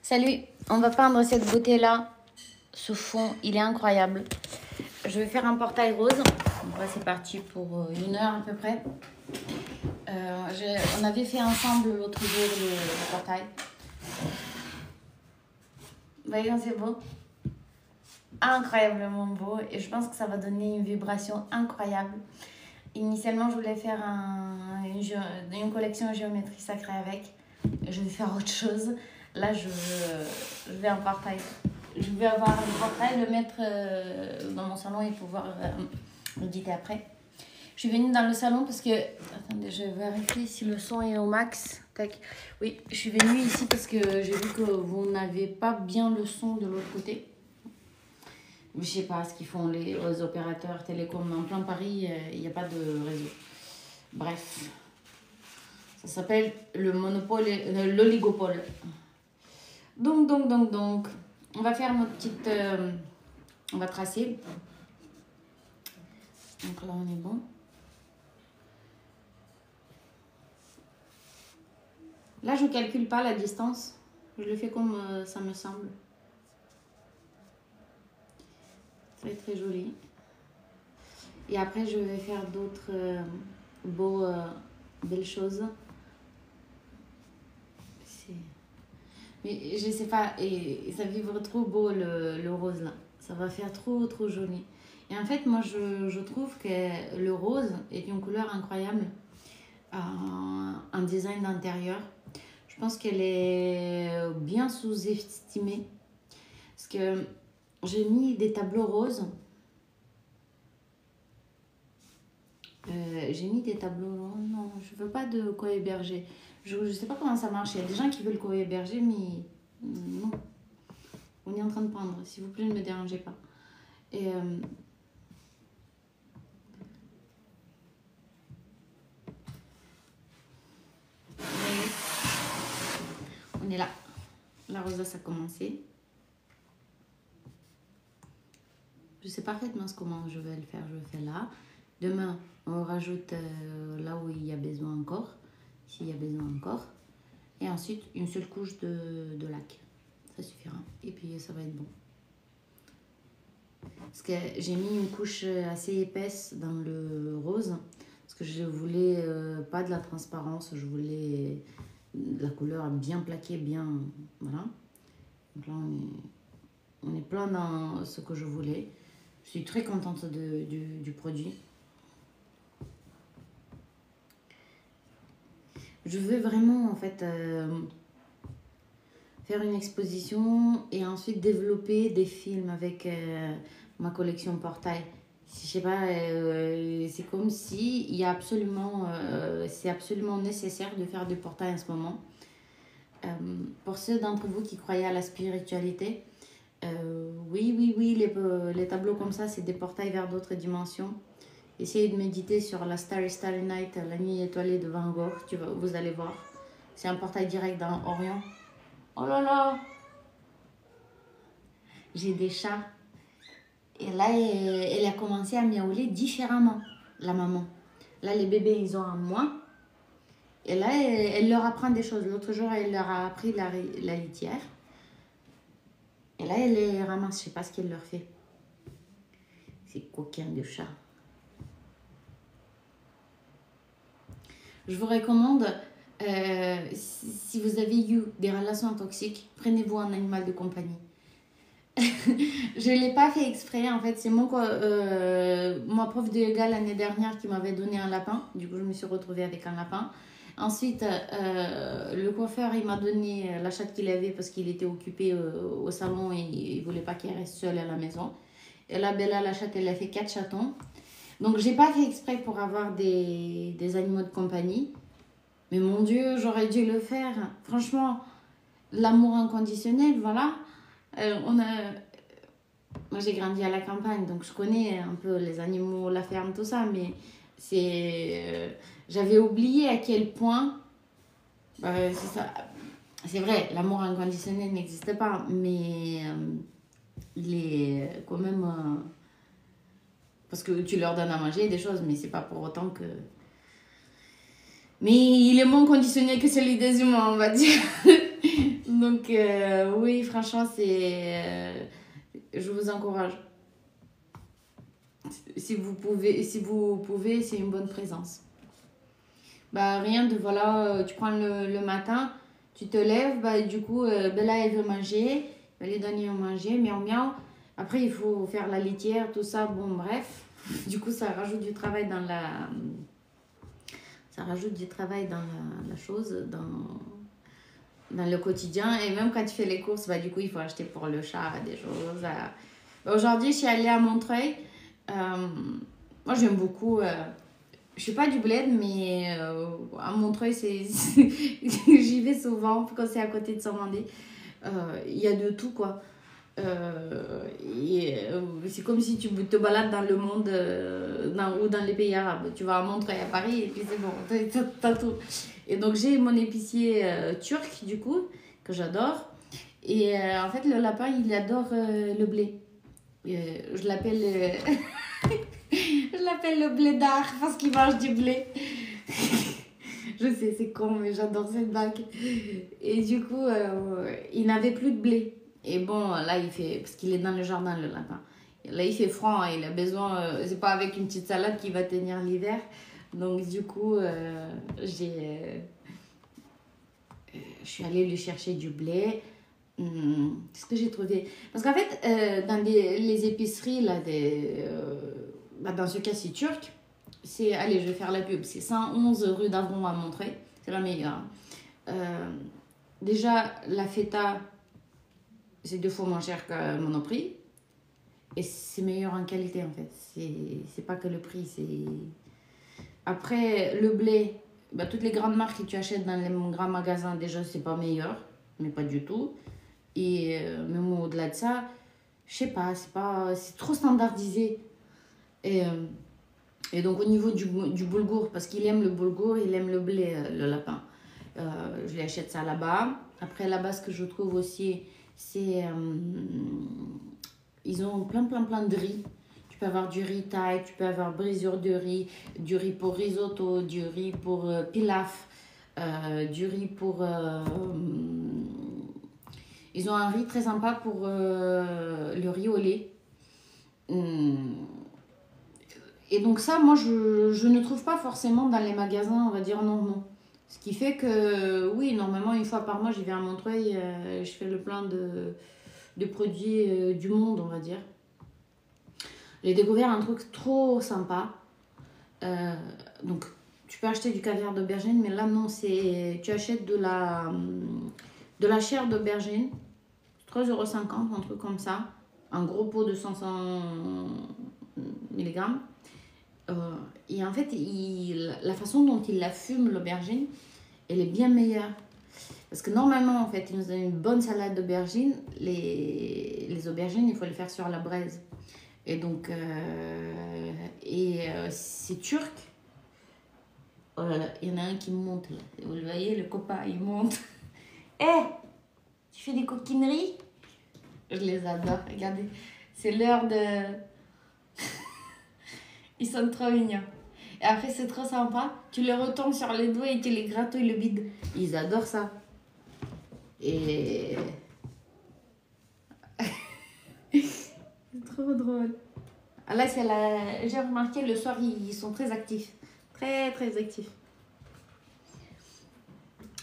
Salut, on va peindre cette beauté-là. Ce fond, il est incroyable. Je vais faire un portail rose. Donc là, c'est parti pour 1 heure à peu près. On avait fait ensemble l'autre jour le portail. Voyons, c'est beau. Incroyablement beau. Et je pense que ça va donner une vibration incroyable. Initialement, je voulais faire une collection géométrie sacrée avec. Je vais faire autre chose. Là, je vais un portail. Je vais avoir le portail, le mettre dans mon salon et pouvoir méditer après. Je suis venue dans le salon parce que... Attendez, je vérifie si le son est au max. Tac. Oui, je suis venue ici parce que j'ai vu que vous n'avez pas bien le son de l'autre côté. Je sais pas ce qu'ils font les opérateurs télécoms. En plein Paris, il n'y a pas de réseau. Bref. Ça s'appelle le monopole, l'oligopole. Donc. On va faire notre petite... on va tracer. Donc là, on est bon. Là, je ne calcule pas la distance. Je le fais comme ça me semble. Ça va être très joli. Et après, je vais faire d'autres belles choses. Mais je sais pas, et ça vibre trop beau le rose là. Ça va faire trop joli. Et en fait, moi, je trouve que le rose est une couleur incroyable en design d'intérieur. Je pense qu'elle est bien sous-estimée. Parce que j'ai mis des tableaux roses. J'ai mis des tableaux... Non, je veux pas de coyer berger. Je sais pas comment ça marche. Il y a des gens qui veulent coyer berger, mais non. On est en train de peindre. S'il vous plaît, ne me dérangez pas. Et... on est là. La rosace a commencé. Je sais parfaitement comment je vais le faire. Je le fais là. Demain, on rajoute là où il y a besoin encore. S'il y a besoin encore. Et ensuite, une seule couche de lac. Ça suffira. Et puis, ça va être bon. Parce que j'ai mis une couche assez épaisse dans le rose. Parce que je voulais pas de la transparence. Je voulais la couleur bien plaquée, bien... Voilà. Donc là, on est plein dans ce que je voulais. Je suis très contente du produit. Je veux vraiment, en fait, faire une exposition et ensuite développer des films avec ma collection portail. Je sais pas, c'est comme si il y a c'est absolument nécessaire de faire des portails en ce moment. Pour ceux d'entre vous qui croyaient à la spiritualité, oui, les tableaux comme ça, c'est des portails vers d'autres dimensions. Essayez de méditer sur la Starry Starry Night, la nuit étoilée de Van Gogh, vous allez voir. C'est un portail direct dans Orient. Oh là là! J'ai des chats. Et là, elle a commencé à miauler différemment, la maman. Là, les bébés, ils ont un mois. Et là, elle leur apprend des choses. L'autre jour, elle leur a appris la litière. Et là, elle les ramasse. Je ne sais pas ce qu'elle leur fait. C'est coquin de chat. Je vous recommande, si vous avez eu des relations toxiques, prenez-vous un animal de compagnie. Je ne l'ai pas fait exprès, en fait. C'est ma prof de yoga l'année dernière qui m'avait donné un lapin. Du coup, je me suis retrouvée avec un lapin. Ensuite, le coiffeur, il m'a donné la chatte qu'il avait parce qu'il était occupé au salon et il ne voulait pas qu'elle reste seule à la maison. Et là, Bella, la chatte, elle a fait 4 chatons. Donc, j'ai pas fait exprès pour avoir des animaux de compagnie. Mais mon Dieu, j'aurais dû le faire. Franchement, l'amour inconditionnel, voilà. Moi, j'ai grandi à la campagne, donc je connais un peu les animaux, la ferme, tout ça. Mais j'avais oublié à quel point... c'est ça. C'est vrai, l'amour inconditionnel n'existe pas. Mais il est quand même... parce que tu leur donnes à manger des choses, mais c'est pas pour autant que... Mais il est moins conditionné que celui des humains, on va dire. Donc, oui, franchement, je vous encourage. Si vous pouvez, c'est une bonne présence. Bah, rien de, voilà, tu prends le matin, tu te lèves, bah, du coup, Bella, elle veut manger, va lui donner à manger, miaou miaou. Après, il faut faire la litière, tout ça, bon, bref. Du coup, ça rajoute du travail dans la chose, dans le quotidien. Et même quand tu fais les courses, bah, du coup, il faut acheter pour le chat des choses. Aujourd'hui, je suis allée à Montreuil. Moi, j'aime beaucoup. Je suis pas du bled, mais à Montreuil, j'y vais souvent quand c'est à côté de Saint-Mandé. Il y a de tout, quoi. C'est comme si tu te balades dans le monde ou dans les pays arabes. Tu vas à Montreuil à Paris et puis c'est bon, t'as tout. Et donc j'ai mon épicier turc du coup, que j'adore. Et en fait le lapin il adore le blé. Je l'appelle je l'appelle le blédard parce qu'il mange du blé. Je sais, c'est con, mais j'adore cette blague. Et du coup, il n'avait plus de blé. Et bon, là, il fait... Parce qu'il est dans le jardin, le lapin. Là, il fait froid, hein, il a besoin... c'est pas avec une petite salade qui va tenir l'hiver. Donc, du coup, je suis allée lui chercher du blé. Qu'est-ce que j'ai trouvé? Parce qu'en fait, dans les épiceries, là, dans ce cas, c'est turc. Allez, je vais faire la pub. C'est 111 rue d'Avron à Montreuil. C'est la meilleure. Déjà, la feta, c'est 2 fois moins cher que Monoprix. Et c'est meilleur en qualité, en fait. C'est pas que le prix, c'est... Après, le blé, bah, toutes les grandes marques que tu achètes dans les grands magasins, déjà, c'est pas meilleur. Mais pas du tout. Et même au-delà de ça, je sais pas, c'est trop standardisé. Et donc, au niveau du boulgour, parce qu'il aime le boulgour, il aime le blé, le lapin. Je lui achète ça là-bas. Après, là-bas, ce que je trouve aussi, c'est... ils ont plein de riz. Tu peux avoir du riz thaï, tu peux avoir brisure de riz, du riz pour risotto, du riz pour pilaf, du riz pour... ils ont un riz très sympa pour le riz au lait. Et donc ça, moi, je ne trouve pas forcément dans les magasins, on va dire non. Ce qui fait que, oui, normalement, 1 fois par mois, j'y vais à Montreuil, je fais le plein de produits du monde, on va dire. J'ai découvert un truc trop sympa. Donc, tu peux acheter du caviar d'aubergine, mais là, non, tu achètes de la chair d'aubergine, 3,50 €, un truc comme ça. Un gros pot de 500 mg. Et en fait, la façon dont il la fume, l'aubergine, elle est bien meilleure. Parce que normalement, en fait, il nous donne une bonne salade d'aubergine. Les aubergines, il faut les faire sur la braise. Et donc, c'est turc. Oh là là, il y en a un qui monte là. Vous le voyez, le copain, il monte. Hé, tu fais des coquineries? Je les adore, regardez. C'est l'heure de... Ils sont trop mignons. Et après, c'est trop sympa. Tu les retombes sur les doigts et tu les gratouilles le bide. Ils adorent ça. Et... c'est trop drôle. Ah là, j'ai remarqué, le soir, ils sont très actifs. Très actifs.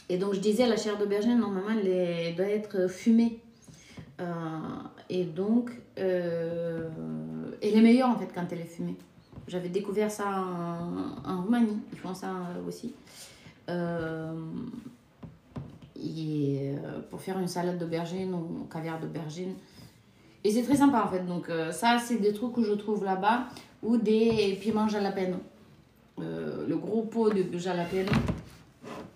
Et donc, je disais, la chair d'aubergine, normalement, elle doit être fumée. Et donc, elle est meilleure, en fait, quand elle est fumée. J'avais découvert ça en Roumanie. Ils font ça aussi. Pour faire une salade d'aubergine ou caviar d'aubergine. Et c'est très sympa en fait. Donc ça, c'est des trucs que je trouve là-bas. Ou des piments jalapeno. Le gros pot de jalapeno.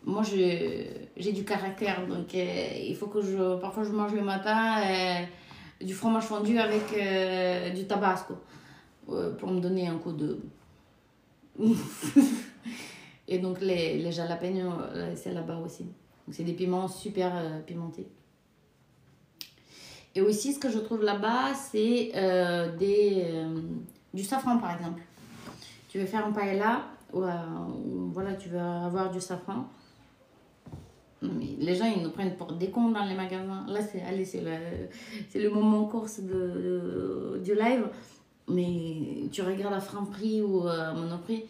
Moi, j'ai du caractère. Donc il faut que parfois, je mange le matin du fromage fondu avec du tabasco. Pour me donner un coup de... Et donc les jalapenos, c'est là-bas aussi. C'est des piments super pimentés. Et aussi, ce que je trouve là-bas, c'est du safran, par exemple. Tu veux faire un paella, ou voilà, tu veux avoir du safran. Mais les gens, ils nous prennent pour des cons dans les magasins. Là, c'est le moment course du live. Mais tu regardes à Franprix ou à Monoprix,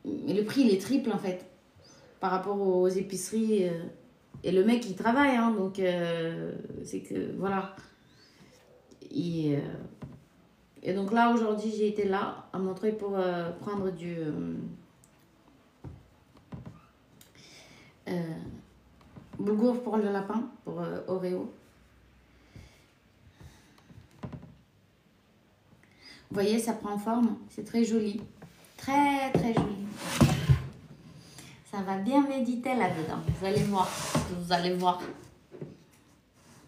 mais le prix, il est triple en fait par rapport aux épiceries. Et le mec, il travaille, hein, donc c'est que voilà. Et, et donc là, aujourd'hui, j'ai été là à Montreuil pour prendre du boulgour pour le lapin, pour Oreo. Vous voyez, ça prend forme, c'est très joli. Très, très joli. Ça va bien méditer là-dedans, vous allez voir, vous allez voir.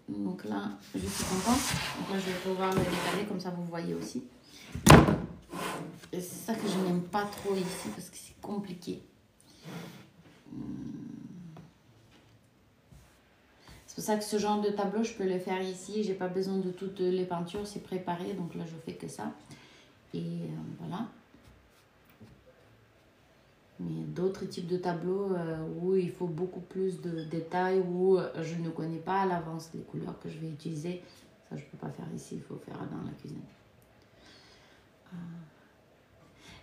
Donc là, je suis contente. Donc là, je vais pouvoir le décaler, comme ça vous voyez aussi. Et c'est ça que je n'aime pas trop ici, parce que c'est compliqué. C'est pour ça que ce genre de tableau, je peux le faire ici. J'ai pas besoin de toutes les peintures, c'est préparé. Donc là, je fais que ça. Et voilà. Mais d'autres types de tableaux où il faut beaucoup plus de détails, où je ne connais pas à l'avance les couleurs que je vais utiliser. Ça, je peux pas faire ici, il faut faire dans la cuisine.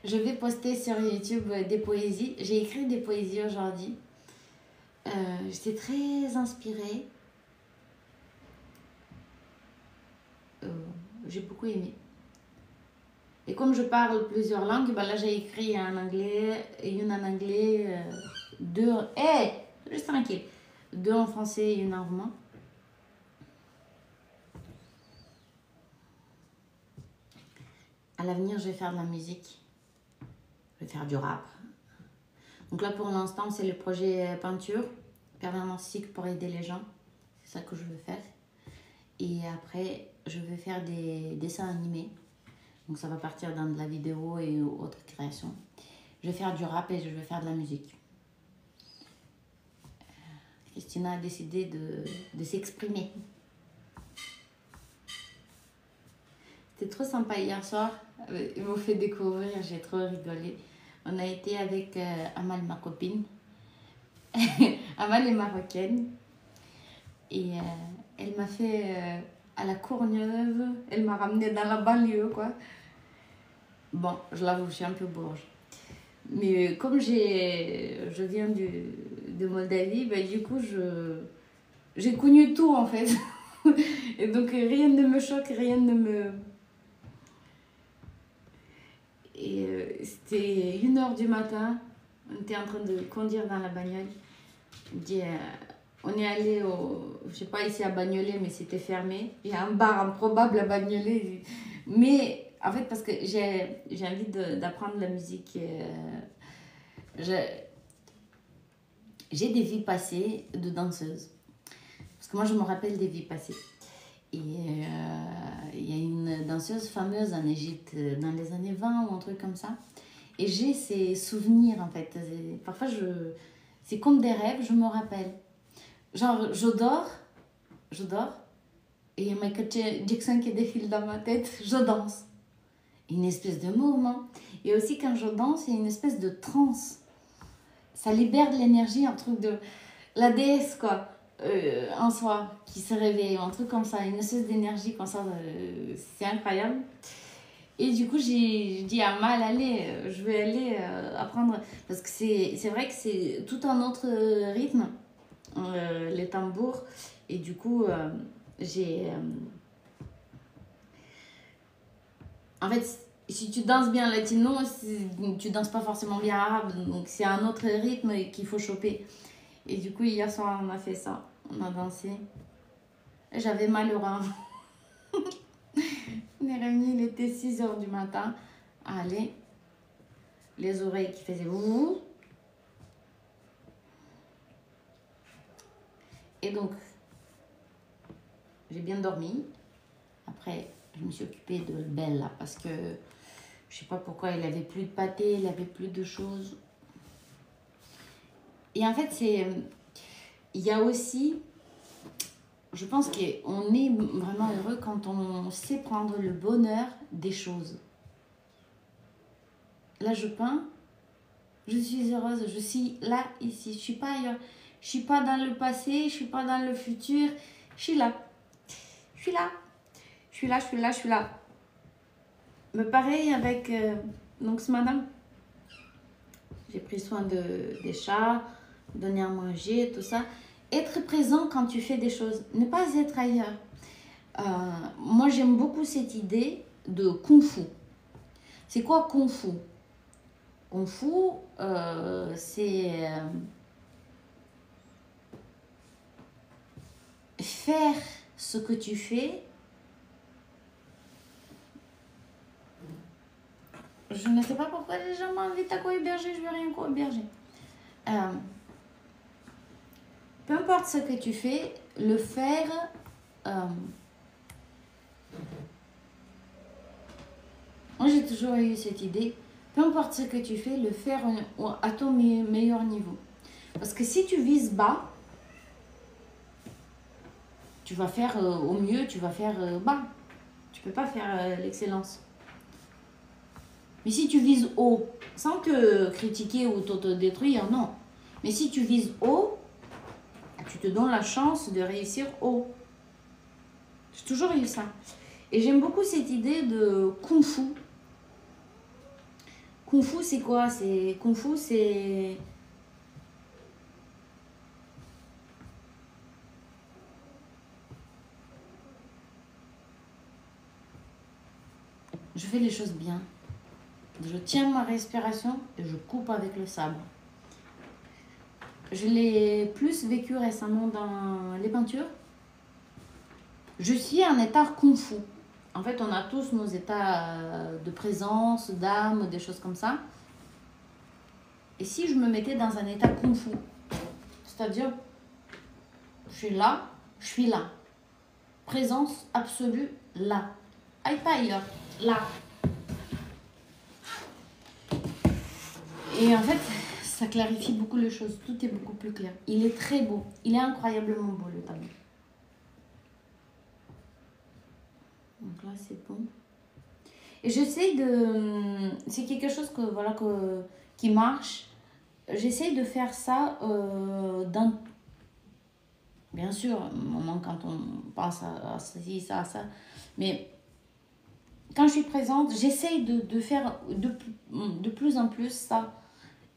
Je vais poster sur YouTube des poésies. J'ai écrit des poésies aujourd'hui. J'étais très inspirée. J'ai beaucoup aimé. Et comme je parle plusieurs langues, bah là j'ai écrit en anglais, une en anglais, deux... Juste tranquille. Deux en français et une en roumain. À l'avenir, je vais faire de la musique. Je vais faire du rap. Donc là, pour l'instant, c'est le projet peinture, permanentique pour aider les gens. C'est ça que je veux faire. Et après, je vais faire des dessins animés. Donc ça va partir dans de la vidéo et autres créations. Je vais faire du rap et je vais faire de la musique. Christina a décidé de s'exprimer. C'était trop sympa hier soir. Ils m'ont fait découvrir, j'ai trop rigolé. On a été avec Amal, ma copine. Amal est marocaine. Et elle m'a fait à la Courneuve. Elle m'a ramenée dans la banlieue, quoi. Bon, je l'avoue, je suis un peu bourge. Mais comme je viens de Moldavie, ben, du coup, j'ai connu tout, en fait. Et donc, rien ne me choque, rien ne me... Et c'était 1h du matin. On était en train de conduire dans la bagnole. On est allé je sais pas ici à Bagnolet, mais c'était fermé. Il y a un bar improbable à Bagnolet. Mais en fait, parce que j'ai envie d'apprendre la musique. J'ai des vies passées de danseuse. Parce que moi, je me rappelle des vies passées. Et il y a une danseuse fameuse en Égypte dans les années 20 ou un truc comme ça. Et j'ai ces souvenirs, en fait. Parfois, c'est comme des rêves, je me rappelle. Genre, je dors, et il y a Michael Jackson qui défile dans ma tête, je danse. Une espèce de mouvement. Et aussi, quand je danse, il y a une espèce de transe. Ça libère de l'énergie, un truc de... La déesse, quoi, en soi, qui se réveille, un truc comme ça, une espèce d'énergie comme ça, c'est incroyable. Et du coup, j'ai dit à Mal, allez, je vais aller apprendre, parce que c'est vrai que c'est tout un autre rythme, les tambours, et du coup, en fait, si tu danses bien latino, tu danses pas forcément bien arabe, donc c'est un autre rythme qu'il faut choper. Et du coup, hier soir, on a fait ça, on a dansé. J'avais mal au rein. On est revenu, il était 6h du matin. Allez, les oreilles qui faisaient ouh. Et donc, j'ai bien dormi. Après, je me suis occupée de Bella parce que je sais pas pourquoi il avait plus de pâté, il avait plus de choses. Et en fait, il y a aussi, je pense qu'on est vraiment heureux quand on sait prendre le bonheur des choses. Là, je peins, je suis heureuse, je suis là, ici, je suis pas ailleurs. Je suis pas dans le passé, je suis pas dans le futur. Je suis là. Je suis là. Je suis là, je suis là, je suis là. Mais pareil avec... donc ce matin, j'ai pris soin des chats, donner à manger, tout ça. Être présent quand tu fais des choses, ne pas être ailleurs. Moi, j'aime beaucoup cette idée de Kung Fu. C'est quoi Kung Fu? Kung Fu, c'est faire ce que tu fais. Je ne sais pas pourquoi les gens m'invitent à co-héberger, je ne veux rien co-héberger. Peu importe ce que tu fais, le faire... moi, j'ai toujours eu cette idée. Peu importe ce que tu fais, le faire à ton meilleur niveau. Parce que si tu vises bas, tu vas faire au mieux, tu vas faire bas. Tu ne peux pas faire l'excellence. Mais si tu vises haut, sans te critiquer ou te détruire, non. Mais si tu vises haut, tu te donnes la chance de réussir haut. J'ai toujours eu ça. Et j'aime beaucoup cette idée de Kung Fu. Kung Fu, c'est quoi? Kung Fu, c'est... je fais les choses bien. Je tiens ma respiration et je coupe avec le sabre. Je l'ai plus vécu récemment dans les peintures. Je suis en état Kung Fu. En fait, on a tous nos états de présence, d'âme, des choses comme ça. Et si je me mettais dans un état Kung Fu, c'est-à-dire, je suis là, je suis là. Présence absolue, là. Aïe, pas ailleurs, là. Et en fait, ça clarifie beaucoup les choses. Tout est beaucoup plus clair. Il est très beau. Il est incroyablement beau, le tableau. Donc là, c'est bon. Et j'essaie de... c'est quelque chose que, voilà, qui marche. J'essaie de faire ça dans... bien sûr, quand on pense à ça, mais quand je suis présente, j'essaie de faire de plus en plus ça.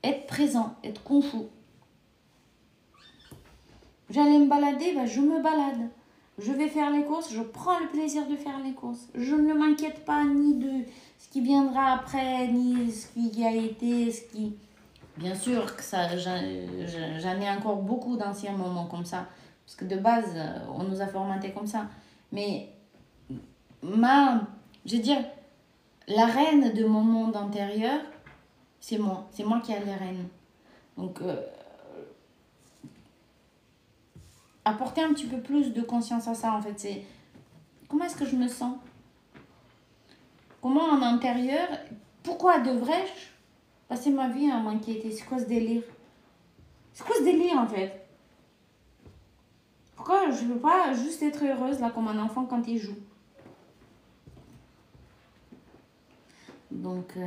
Être présent, être Kung Fu. J'allais me balader, je me balade. Je vais faire les courses, je prends le plaisir de faire les courses. Je ne m'inquiète pas ni de ce qui viendra après, ni ce qui a été, ce qui... Bien sûr que ça, j'en ai encore beaucoup d'anciens moments comme ça. Parce que de base, on nous a formatés comme ça. Mais je veux dire, la reine de mon monde antérieur, c'est moi. C'est moi qui ai les rênes. Donc, apporter un petit peu plus de conscience à ça, en fait. C'est comment est-ce que je me sens? Comment en intérieur, pourquoi devrais-je passer ma vie à m'inquiéter? C'est quoi ce délire? C'est quoi ce délire, en fait? Pourquoi je ne veux pas juste être heureuse, là, comme un enfant quand il joue? Donc...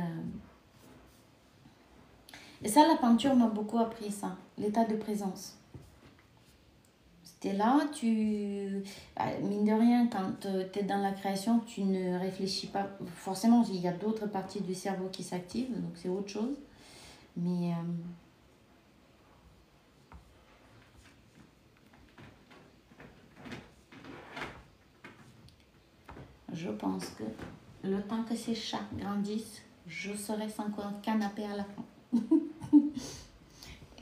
et ça, la peinture m'a beaucoup appris ça, l'état de présence. C'était là, mine de rien, quand tu es dans la création, tu ne réfléchis pas. Forcément, il y a d'autres parties du cerveau qui s'activent, donc c'est autre chose. Mais je pense que le temps que ces chats grandissent, je serai sans canapé à la fin.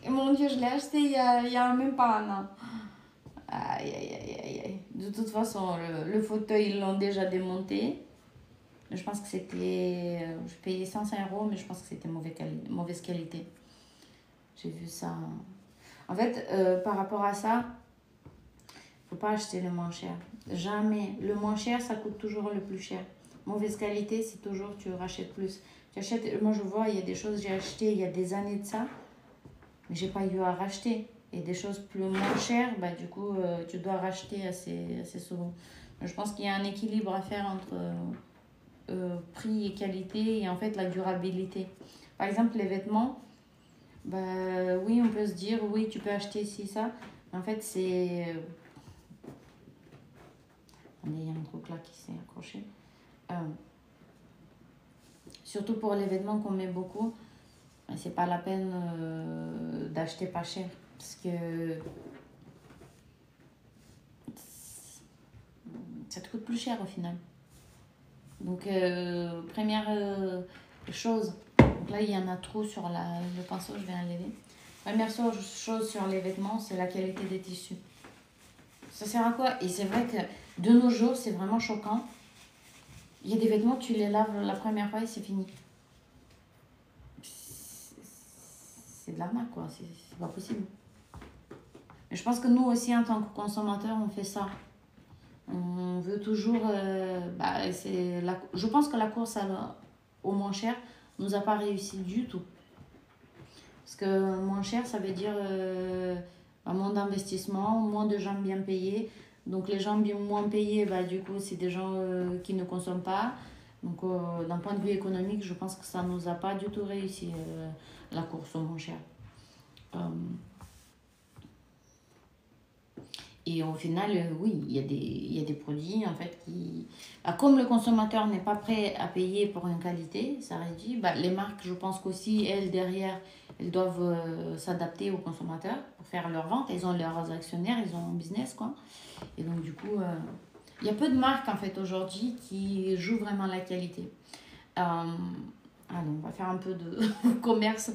Et mon Dieu, je l'ai acheté il y a même pas un an. Aïe, aïe, aïe, aïe, aïe. De toute façon, le fauteuil, ils l'ont déjà démonté. Je pense que c'était... je payais 105 €, mais je pense que c'était mauvaise qualité. J'ai vu ça. En fait, par rapport à ça, faut pas acheter le moins cher. Jamais. Le moins cher, ça coûte toujours le plus cher. Mauvaise qualité, c'est toujours tu rachètes plus. Moi, je vois, il y a des choses que j'ai achetées il y a des années de ça, mais j'ai pas eu à racheter. Et des choses plus moins chères, du coup, tu dois racheter assez souvent. Je pense qu'il y a un équilibre à faire entre prix et qualité et en fait la durabilité. Par exemple, les vêtements, Bah oui, on peut se dire, oui, tu peux acheter ici, ça. En fait, c'est... Il y a un truc là qui s'est accroché. Euh, Surtout pour les vêtements qu'on met beaucoup, c'est pas la peine d'acheter pas cher. Parce que ça te coûte plus cher au final. Donc, première chose, donc là il y en a trop sur le pinceau, je vais enlever. Première chose sur les vêtements, c'est la qualité des tissus. Ça sert à quoi? Et c'est vrai que de nos jours, c'est vraiment choquant. Il y a des vêtements, tu les laves la première fois et c'est fini. C'est de l'arnaque, quoi. C'est pas possible. Mais je pense que nous aussi, en tant que consommateurs, on fait ça. On veut toujours... je pense que la course au moins cher nous a pas réussi du tout. Parce que moins cher, ça veut dire moins d'investissement, moins de gens bien payés. Donc les gens bien moins payés, du coup, c'est des gens qui ne consomment pas. Donc d'un point de vue économique, je pense que ça ne nous a pas du tout réussi, la course au moins cher. Et au final, oui, il y a des produits en fait qui... comme le consommateur n'est pas prêt à payer pour une qualité, ça réduit. Les marques, je pense qu'aussi, elles, derrière, elles doivent s'adapter aux consommateurs pour faire leur vente. Ils ont leurs actionnaires, ils ont un business, quoi. Et donc, du coup, il y a peu de marques en fait aujourd'hui qui jouent vraiment la qualité. Allez, on va faire un peu de commerce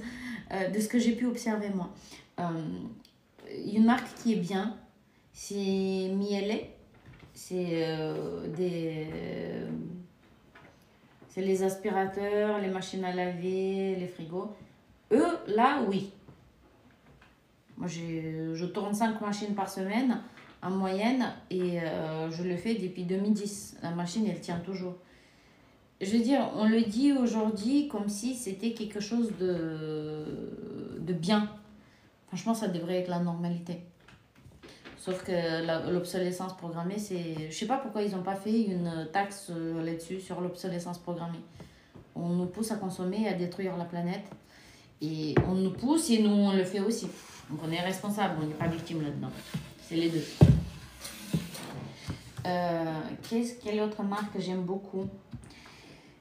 de ce que j'ai pu observer moi. Une marque qui est bien, c'est Miele. C'est c'est les aspirateurs, les machines à laver, les frigos. Eux, là, oui. Moi, je tourne 5 machines par semaine en moyenne et je le fais depuis 2010. La machine, elle tient toujours. Je veux dire, on le dit aujourd'hui comme si c'était quelque chose de bien. Franchement, ça devrait être la normalité. Sauf que l'obsolescence programmée, c'est... Je sais pas pourquoi ils n'ont pas fait une taxe là-dessus, sur l'obsolescence programmée. On nous pousse à consommer et à détruire la planète. Et on nous pousse et nous, on le fait aussi. Donc on est responsable, on n'est pas victime là-dedans. C'est les deux. Quelle autre marque que j'aime beaucoup?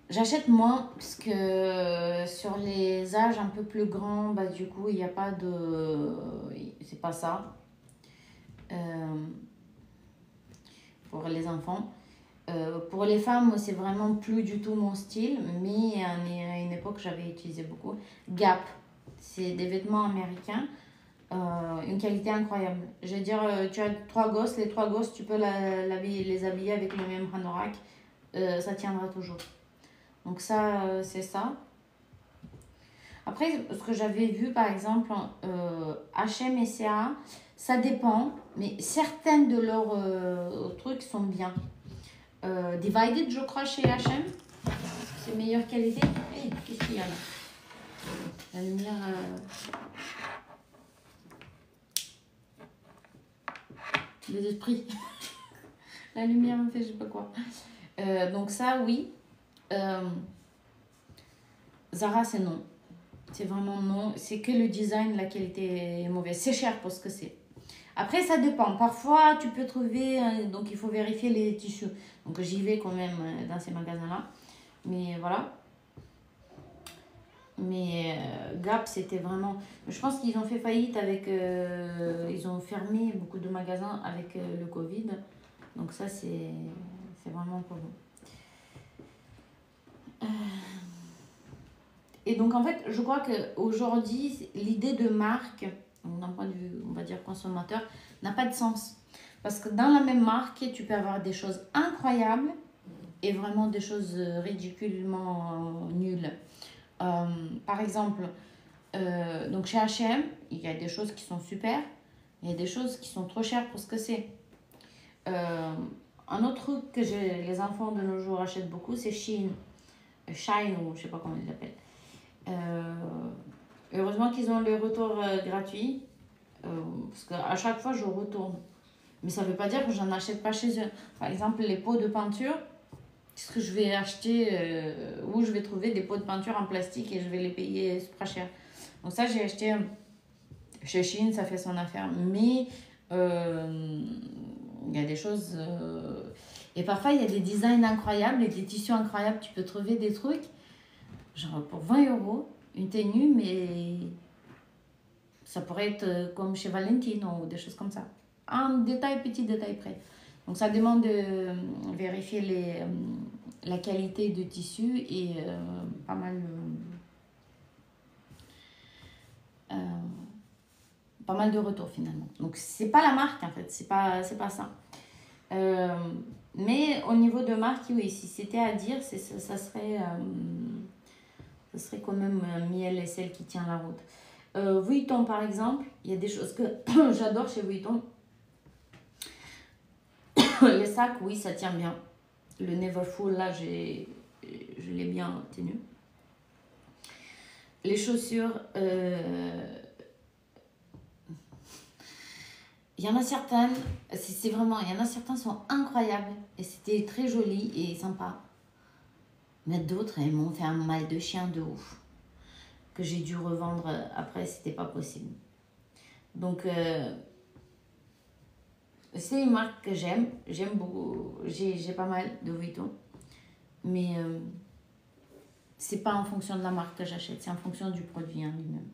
J'achète moins parce que sur les âges un peu plus grands, du coup, il n'y a pas de... C'est pas ça. Pour les enfants. Pour les femmes, c'est vraiment plus du tout mon style, mais à une époque, j'avais utilisé beaucoup. Gap, c'est des vêtements américains, une qualité incroyable. Je veux dire, tu as 3 gosses, les 3 gosses, tu peux les habiller avec le même anorak, ça tiendra toujours. Donc ça, c'est ça. Après, ce que j'avais vu, par exemple, H&M et C&A, ça dépend, mais certaines de leurs trucs sont bien. Divided, je crois, chez H&M, c'est meilleure qualité. Hey, qu'est-ce qu'il y a là? La lumière... Les esprits. La lumière me fait je sais pas quoi. Donc ça, oui. Zara, c'est non. C'est vraiment non. C'est que le design, la qualité est mauvaise. C'est cher pour ce que c'est. Après, ça dépend. Parfois, tu peux trouver... donc, il faut vérifier les tissus. Donc, j'y vais quand même dans ces magasins-là. Mais voilà. Mais Gap, c'était vraiment... Je pense qu'ils ont fait faillite avec... ils ont fermé beaucoup de magasins avec le Covid. Donc, ça, c'est vraiment pas bon. Et donc, en fait, je crois qu'aujourd'hui, l'idée de marque, d'un point de vue, on va dire, consommateur, n'a pas de sens. Parce que dans la même marque, tu peux avoir des choses incroyables et vraiment des choses ridiculement nulles. Par exemple, donc chez H&M, il y a des choses qui sont super, il y a des choses qui sont trop chères pour ce que c'est. Un autre truc que les enfants de nos jours achètent beaucoup, c'est Shine ou je sais pas comment ils l'appellent. Heureusement qu'ils ont le retour gratuit, parce qu'à chaque fois je retourne. Mais ça ne veut pas dire que j'en achète pas chez eux. Par exemple, les pots de peinture, est-ce que je vais acheter ou je vais trouver des pots de peinture en plastique et je vais les payer super cher? Donc ça, j'ai acheté chez Shein, ça fait son affaire. Mais il y a des choses... Et parfois, il y a des designs incroyables et des tissus incroyables. Tu peux trouver des trucs, genre pour 20 €, une tenue, mais ça pourrait être comme chez Valentino ou des choses comme ça. Un détail, petit détail près. Donc ça demande de vérifier la qualité de tissu et pas mal... pas mal de retours finalement. Donc c'est pas la marque en fait, c'est pas ça. Mais au niveau de marque, oui, si c'était à dire, ça serait quand même Miel et celle qui tient la route. Vuitton par exemple, il y a des choses que j'adore chez Vuitton. Les sacs, oui, ça tient bien. Le Neverfull, là, je l'ai bien tenu. Les chaussures, il y en a certaines, c'est vraiment, il y en a certaines sont incroyables et c'était très joli et sympa. Mais d'autres, elles m'ont fait un mal de chien de ouf que j'ai dû revendre après, c'était pas possible. Donc, c'est une marque que j'aime beaucoup, j'ai pas mal de Vuitton, mais c'est pas en fonction de la marque que j'achète, c'est en fonction du produit en lui-même.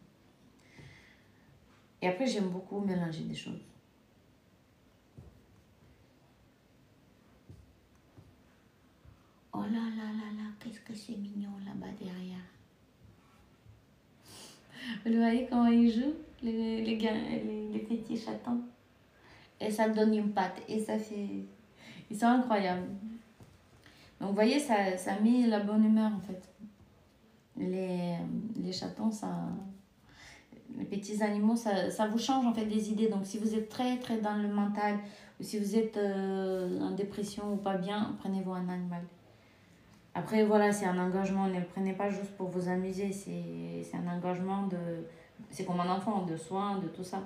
Et après, j'aime beaucoup mélanger des choses. Oh là là là là, qu'est-ce que c'est mignon là-bas derrière. Vous voyez comment ils jouent, les petits chatons. Et ça donne une patte et ça fait... Ils sont incroyables. Donc vous voyez, ça met la bonne humeur en fait. Les chatons, les petits animaux, ça vous change en fait des idées. Donc si vous êtes très très dans le mental ou si vous êtes en dépression ou pas bien, prenez-vous un animal. Après voilà, c'est un engagement, ne le prenez pas juste pour vous amuser, c'est un engagement c'est comme un enfant, de soins, de tout ça.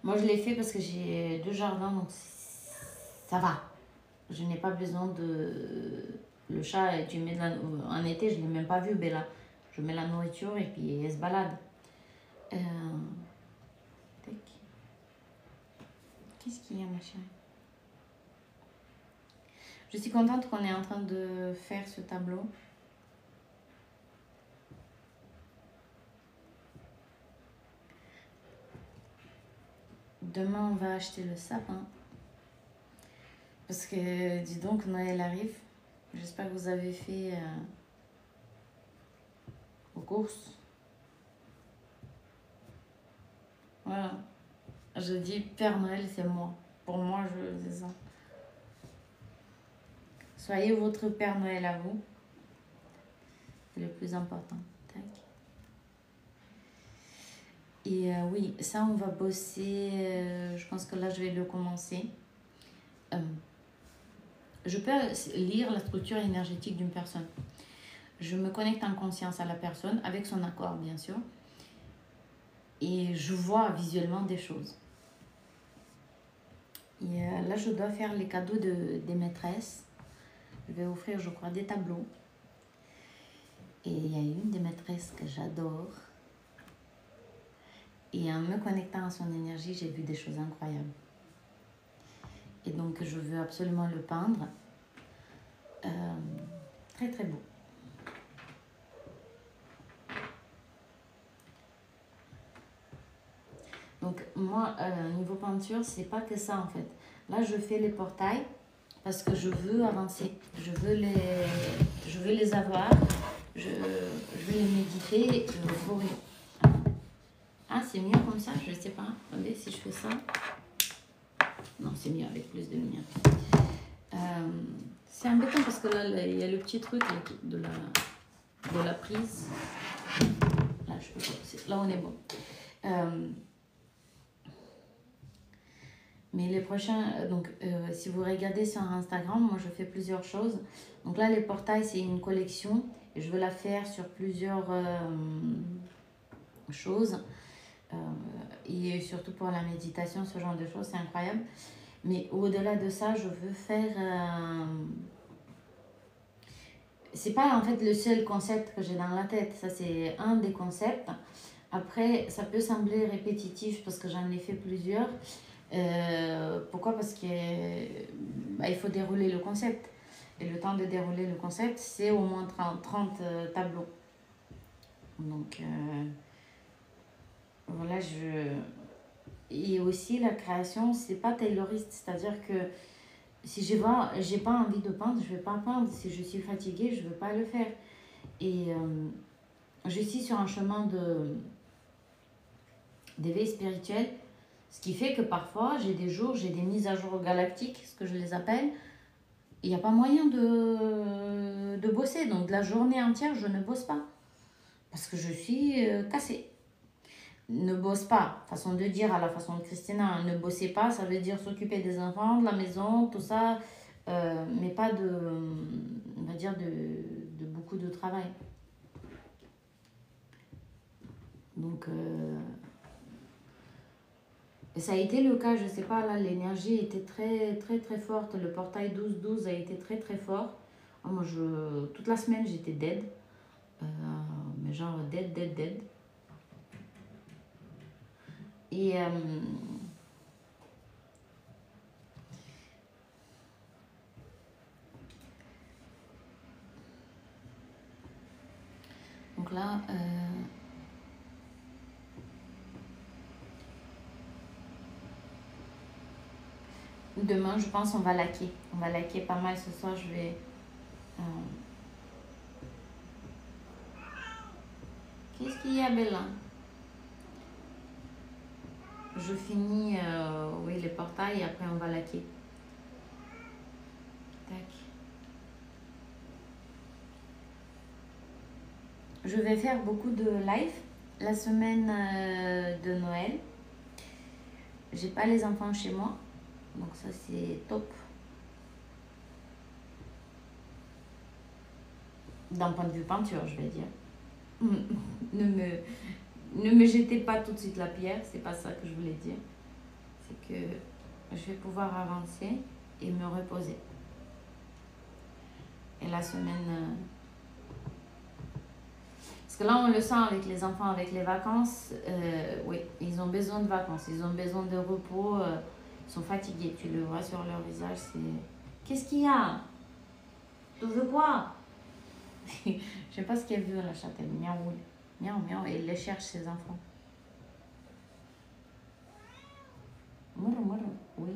Moi je l'ai fait parce que j'ai 2 jardins, donc ça va. Je n'ai pas besoin de... Le chat, en été, je ne l'ai même pas vu, Bella. Je mets la nourriture et puis elle se balade. Qu'est-ce qu'il y a, ma chérie? Je suis contente qu'on est en train de faire ce tableau. Demain, on va acheter le sapin. Parce que, dis donc, Noël arrive. J'espère que vous avez fait vos courses. Voilà. Je dis Père Noël, c'est moi. Pour moi, je dis ça. Soyez votre Père Noël à vous. C'est le plus important. Tac. Et oui, ça, on va bosser. Je pense que là, je vais le commencer. Je peux lire la structure énergétique d'une personne. Je me connecte en conscience à la personne, avec son accord, bien sûr. Et je vois visuellement des choses. Et là, je dois faire les cadeaux des maîtresses. Je vais offrir, je crois, des tableaux. Et il y a une des maîtresses que j'adore. Et en me connectant à son énergie, j'ai vu des choses incroyables. Et donc, je veux absolument le peindre. Très, très beau. Donc, moi, niveau peinture, c'est pas que ça, en fait. Là, je fais les portails parce que je veux avancer. Je veux les avoir. Je veux les méditer. Ah, c'est mieux comme ça, je sais pas. Attendez, si je fais ça. Non, c'est mieux avec plus de lumière. C'est embêtant parce que là, il y a le petit truc de la prise. Là, je peux pas. Là, on est bon. Mais les prochains, donc si vous regardez sur Instagram, moi je fais plusieurs choses. Donc là, les portails, c'est une collection et je veux la faire sur plusieurs choses. Et surtout pour la méditation, ce genre de choses, c'est incroyable. Mais au-delà de ça, je veux faire... c'est pas en fait le seul concept que j'ai dans la tête. Ça, c'est un des concepts. Après, ça peut sembler répétitif parce que j'en ai fait plusieurs. Pourquoi? Parce que il faut dérouler le concept. Et le temps de dérouler le concept, c'est au moins 30 tableaux. Donc, voilà, Et aussi, la création, c'est pas tayloriste. C'est-à-dire que si j'ai pas envie de peindre, je vais pas peindre. Si je suis fatiguée, je veux pas le faire. Et je suis sur un chemin d'éveil spirituel, ce qui fait que parfois, j'ai des jours, j'ai des mises à jour galactiques, ce que je les appelle. Il n'y a pas moyen de bosser. Donc, la journée entière, je ne bosse pas. Parce que je suis cassée. Ne bosse pas, façon de dire à la façon de Christina, hein, ne bossez pas, ça veut dire s'occuper des enfants, de la maison, tout ça, mais pas on va dire, de beaucoup de travail. Donc, et ça a été le cas, je sais pas, là, l'énergie était très, très, très forte. Le portail 12-12 a été très, très fort. Ah, moi, toute la semaine, j'étais dead. Mais genre dead, dead, dead. Et donc là, demain, je pense, on va laquer. On va laquer pas mal ce soir. Je vais. Qu'est-ce qu'il y a, Bella? Je finis oui, les portails et après on va laquer. Tac. Je vais faire beaucoup de live la semaine de Noël. J'ai pas les enfants chez moi, donc ça c'est top. D'un point de vue peinture, je vais dire. Ne me jetez pas tout de suite la pierre, c'est pas ça que je voulais dire. C'est que je vais pouvoir avancer et me reposer. Et la semaine... Parce que là, on le sent avec les enfants, avec les vacances. Oui, ils ont besoin de vacances, ils ont besoin de repos. Ils sont fatigués, tu le vois sur leur visage. C'est... Qu'est-ce qu'il y a? Tu veux quoi? Je sais pas ce qu'elle veut, la chatte. Elle miaou, miaou, miaou. Et elle les cherche, ses enfants. Mourou, mourou. Oui.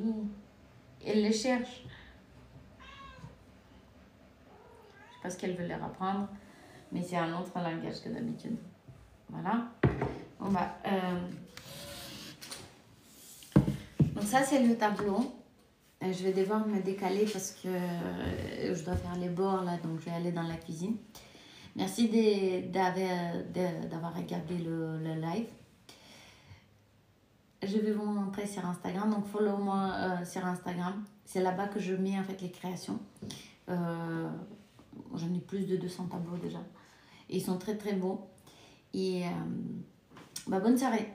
Elle les cherche. Je sais pas ce qu'elle veut leur apprendre. Mais c'est un autre langage que d'habitude. Voilà. Bon bah, donc ça, c'est le tableau. Je vais devoir me décaler parce que je dois faire les bords là, donc je vais aller dans la cuisine. Merci d'avoir regardé le live. Je vais vous montrer sur Instagram, donc follow-moi sur Instagram. C'est là-bas que je mets en fait les créations. J'en ai plus de 200 tableaux déjà. Et ils sont très très beaux. Et bah, bonne soirée.